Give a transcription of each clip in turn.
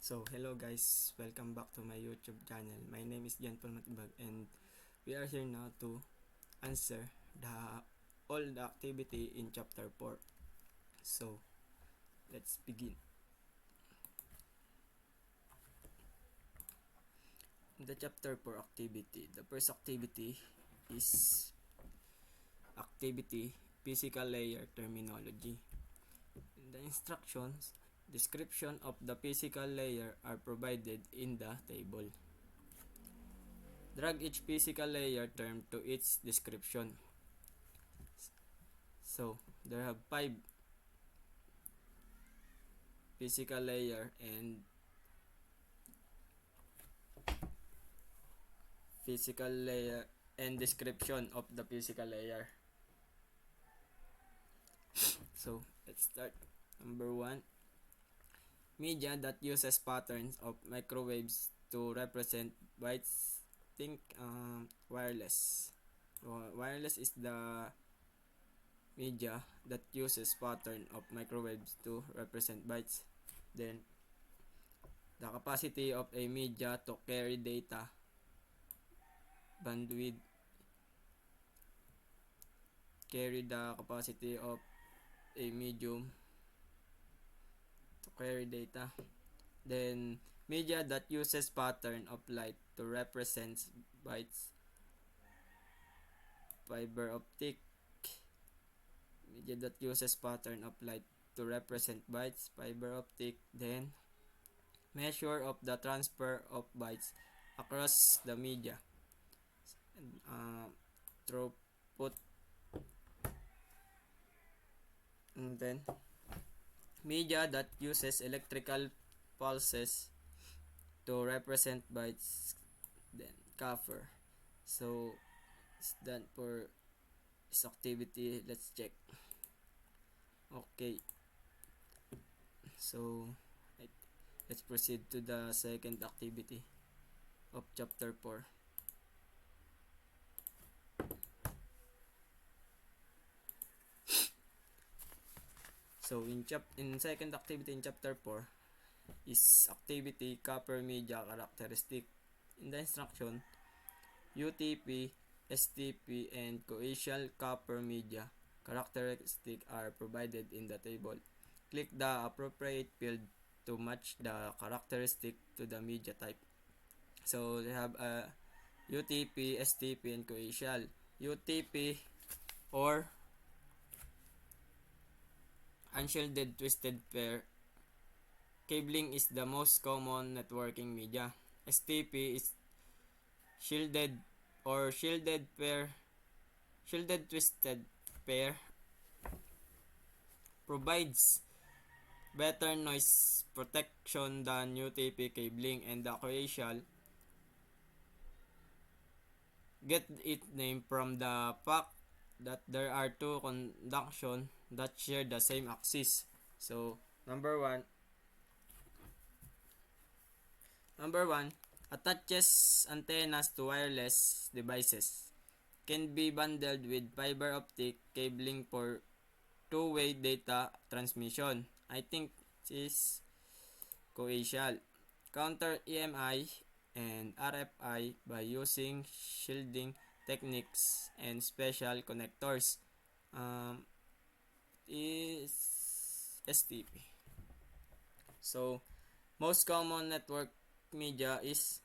So, hello guys, welcome back to my YouTube channel. My name is Paul Matibag and we are here now to answer all the activity in chapter 4. So, let's begin. The chapter 4 activity. The first activity is activity physical layer terminology. In the instructions, description of the physical layer are provided in the table. Drag each physical layer term to its description. So, there have 5 physical layer and description of the physical layer. So, let's start. Number 1, media that uses patterns of microwaves to represent bytes. Think wireless. Wireless is the media that uses pattern of microwaves to represent bytes. Then, the capacity of a media to carry data, bandwidth, carry the capacity of a medium to carry data. Then, media that uses pattern of light to represent bytes, fiber optic. Media that uses pattern of light to represent bytes, fiber optic. Then, measure of the transfer of bytes across the media, throughput. And then, media that uses electrical pulses to represent bytes, then cover. So, it's done for this activity. Let's check. Okay, so let's proceed to the second activity of chapter 4. So in second activity in chapter 4 is activity copper media characteristic. In the instruction, UTP, STP, and coaxial copper media characteristic are provided in the table. Click the appropriate field to match the characteristic to the media type. So they have a UTP, STP, and coaxial. UTP or unshielded twisted pair cabling is the most common networking media. STP is shielded twisted pair, provides better noise protection than UTP cabling, and the coaxial get its name from the fact that there are two conduction that share the same axis. So number one attaches antennas to wireless devices, can be bundled with fiber optic cabling for two-way data transmission. I think this is coaxial. Counter EMI and RFI by using shielding techniques and special connectors. Is STP. So, most common network media is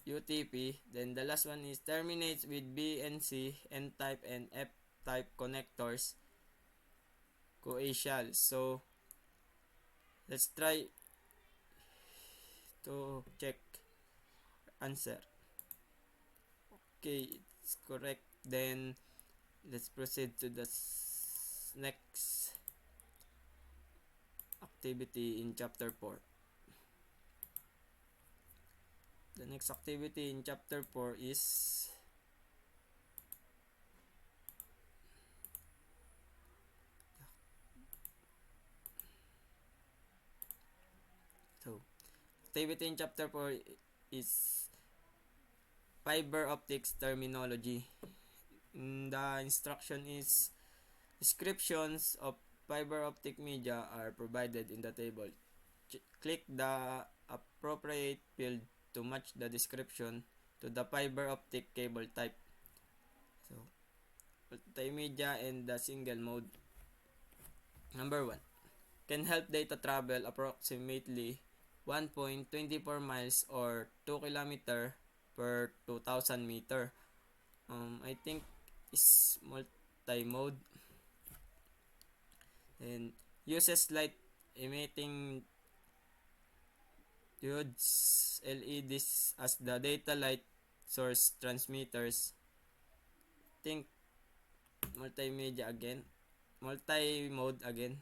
UTP. Then the last one is terminates with BNC, N-type, and F-type connectors, coaxial. So, let's try to check answer. Okay, it's correct. Then, let's proceed to the next activity in chapter 4. The next activity in chapter 4 is activity in chapter 4 is fiber optics terminology. The instruction is descriptions of fiber optic media are provided in the table. click the appropriate field to match the description to the fiber optic cable type. So, multimedia and the single mode. Number 1. Can help data travel approximately 1.24 miles or 2 km per 2,000 meter. I think is multi-mode and uses light emitting diodes LEDs as the data light source transmitters. Think multi-mode again.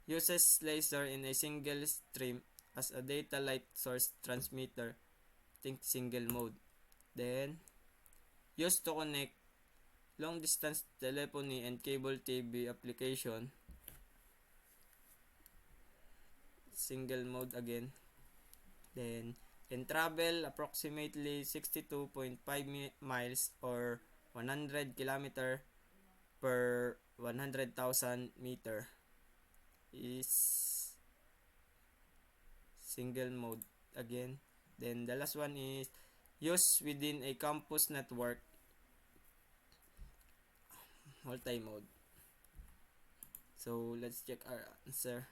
Uses laser in a single stream as a data light source transmitter. Think single mode. Then used to connect long distance telephony and cable TV application. Single mode again. Then can travel approximately 62.5 miles or 100 km per 100,000 meter is single mode again. Then the last one is used within a campus network, multi-mode. So let's check our answer.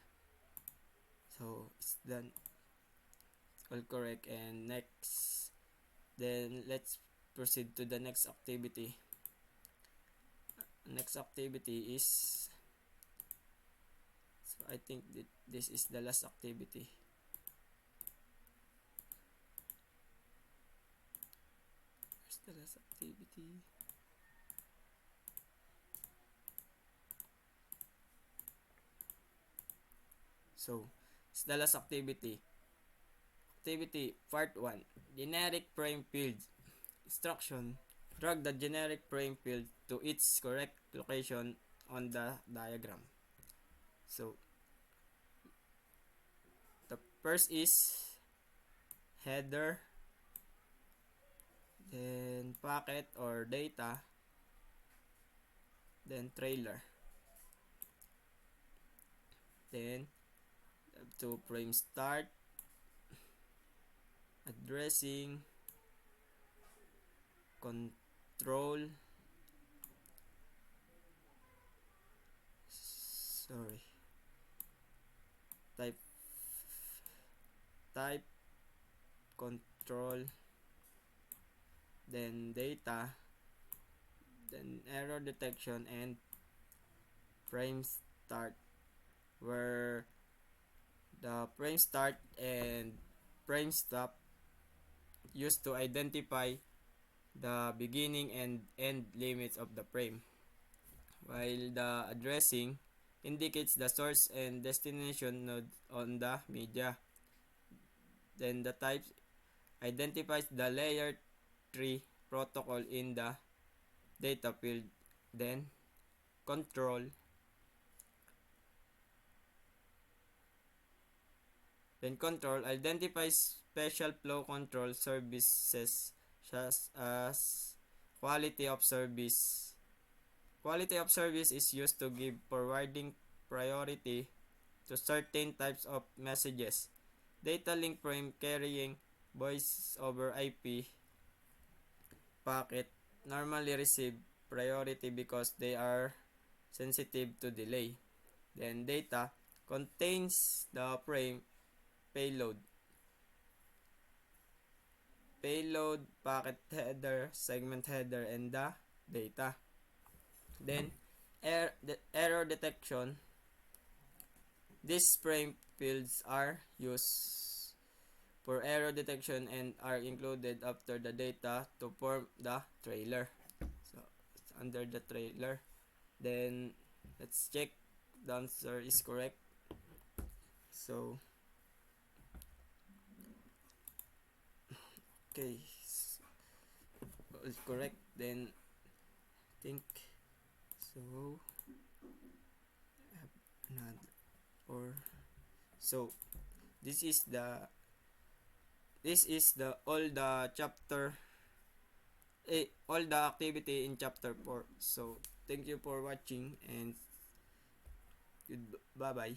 So it's done, it's all correct. And next, then let's proceed to the next activity. Next activity is, so I think that this is the last activity. Where's the last activity? So it's the last activity. Activity part 1. Generic frame field. Instruction: drag the generic frame field to its correct location on the diagram. So the first is header, then packet or data, then trailer. Then to frame start, addressing, control, type, control, then data, then error detection, and frame start, where the frame start and frame stop used to identify the beginning and end limits of the frame, while the addressing indicates the source and destination node on the media. Then the type identifies the layer 3 protocol in the data field. Then control identifies special flow control services such as quality of service. Quality of service is used to give forwarding priority to certain types of messages. Data link frame carrying voice over IP packet normally receive priority because they are sensitive to delay. Then data contains the frame payload, packet header, segment header, and the data. Then error detection. These frame fields are used for error detection and are included after the data to form the trailer. So it's under the trailer. Then let's check the answer is correct. So okay, it's correct. Then think so. Another or so this is the all the chapter all the activity in chapter 4. So thank you for watching and bye bye.